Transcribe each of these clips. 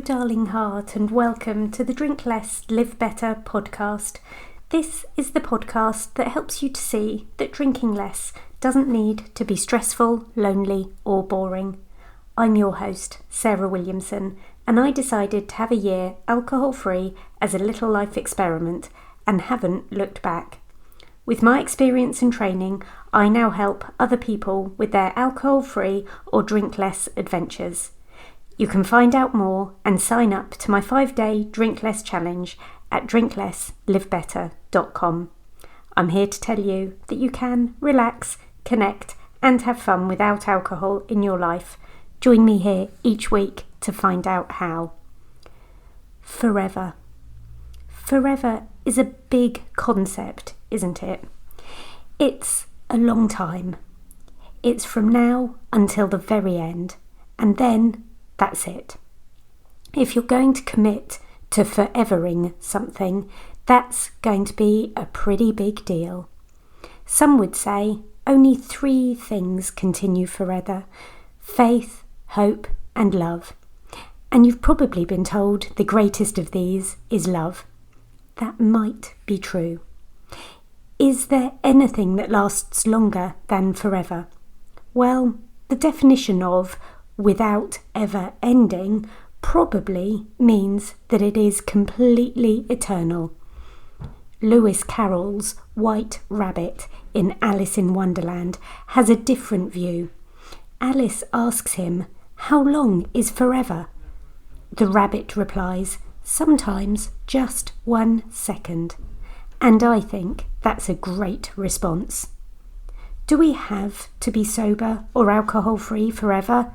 darling heart, and welcome to the Drink Less, Live Better podcast. This is the podcast that helps you to see that drinking less doesn't need to be stressful, lonely or boring. I'm your host, Sarah Williamson, and I decided to have a year alcohol-free as a little life experiment and haven't looked back. With my experience and training, I now help other people with their alcohol-free or drink less adventures. You can find out more and sign up to my 5-day Drink Less challenge at drinklesslivebetter.com. I'm here to tell you that you can relax, connect and have fun without alcohol in your life. Join me here each week to find out how. Forever. Forever is a big concept, isn't it? It's a long time. It's from now until the very end, and then that's it. If you're going to commit to forevering something, that's going to be a pretty big deal. Some would say only 3 things continue forever: faith, hope and love. And you've probably been told the greatest of these is love. That might be true. Is there anything that lasts longer than forever? Well, the definition of without ever ending probably means that it is completely eternal. Lewis Carroll's White Rabbit in Alice in Wonderland has a different view. Alice asks him, "How long is forever?" The rabbit replies, "Sometimes just 1 second." And I think that's a great response. Do we have to be sober or alcohol-free forever?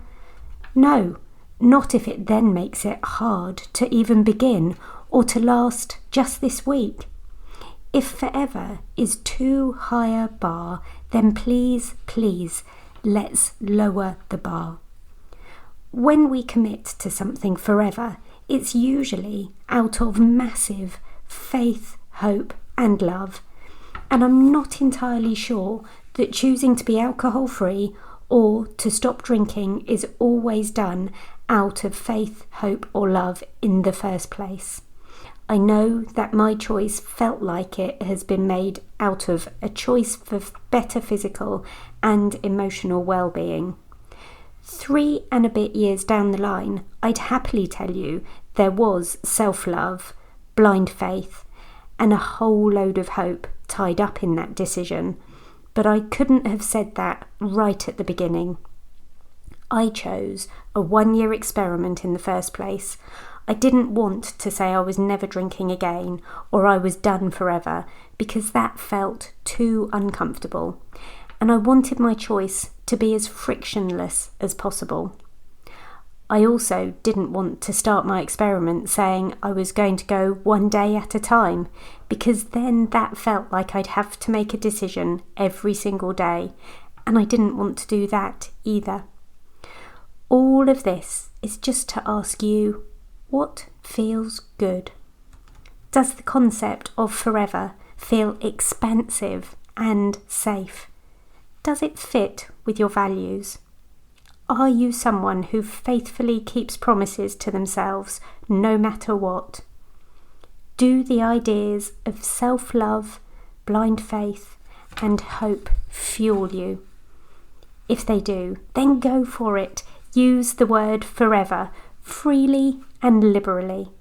No, not if it then makes it hard to even begin or to last just this week. If forever is too high a bar, then please, let's lower the bar. When we commit to something forever, it's usually out of massive faith, hope and love. And I'm not entirely sure that choosing to be alcohol-free or to stop drinking is always done out of faith, hope or love in the first place. I know that my choice felt like it has been made out of a choice for better physical and emotional well-being. 3 and a bit years down the line, I'd happily tell you there was self-love, blind faith and a whole load of hope tied up in that decision. But I couldn't have said that right at the beginning. I chose a 1-year experiment in the first place. I didn't want to say I was never drinking again or I was done forever, because that felt too uncomfortable. And I wanted my choice to be as frictionless as possible. I also didn't want to start my experiment saying I was going to go 1 day at a time, because then that felt like I'd have to make a decision every single day, and I didn't want to do that either. All of this is just to ask you, what feels good? Does the concept of forever feel expansive and safe? Does it fit with your values? Are you someone who faithfully keeps promises to themselves no matter what? Do the ideas of self-love, blind faith and hope fuel you? If they do, then go for it. Use the word forever freely and liberally.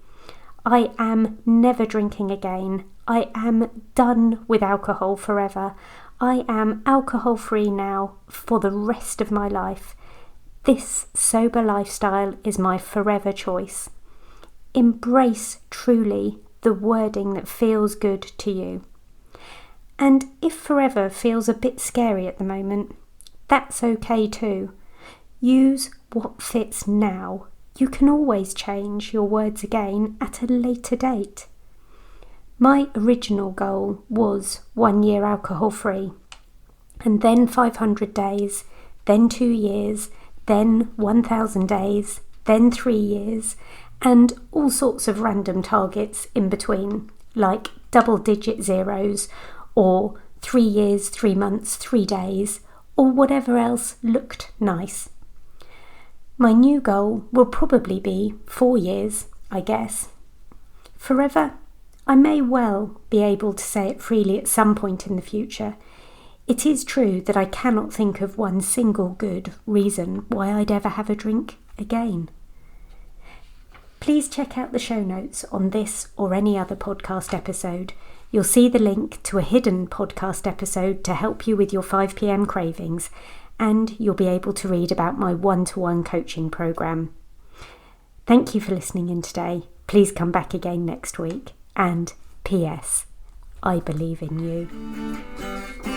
I am never drinking again. I am done with alcohol forever. I am alcohol-free now for the rest of my life. This sober lifestyle is my forever choice. Embrace truly the wording that feels good to you. And if forever feels a bit scary at the moment, that's okay too. Use what fits now. You can always change your words again at a later date. My original goal was 1 year alcohol-free, and then 500 days, then 2 years, then 1,000 days, then 3 years, and all sorts of random targets in between, like double-digit zeros, or 3 years, 3 months, 3 days, or whatever else looked nice. My new goal will probably be 4 years, I guess. Forever? I may well be able to say it freely at some point in the future. It is true that I cannot think of one single good reason why I'd ever have a drink again. Please check out the show notes on this or any other podcast episode. You'll see the link to a hidden podcast episode to help you with your 5 p.m. cravings, and you'll be able to read about my one-to-one coaching program. Thank you for listening in today. Please come back again next week. And P.S. I believe in you.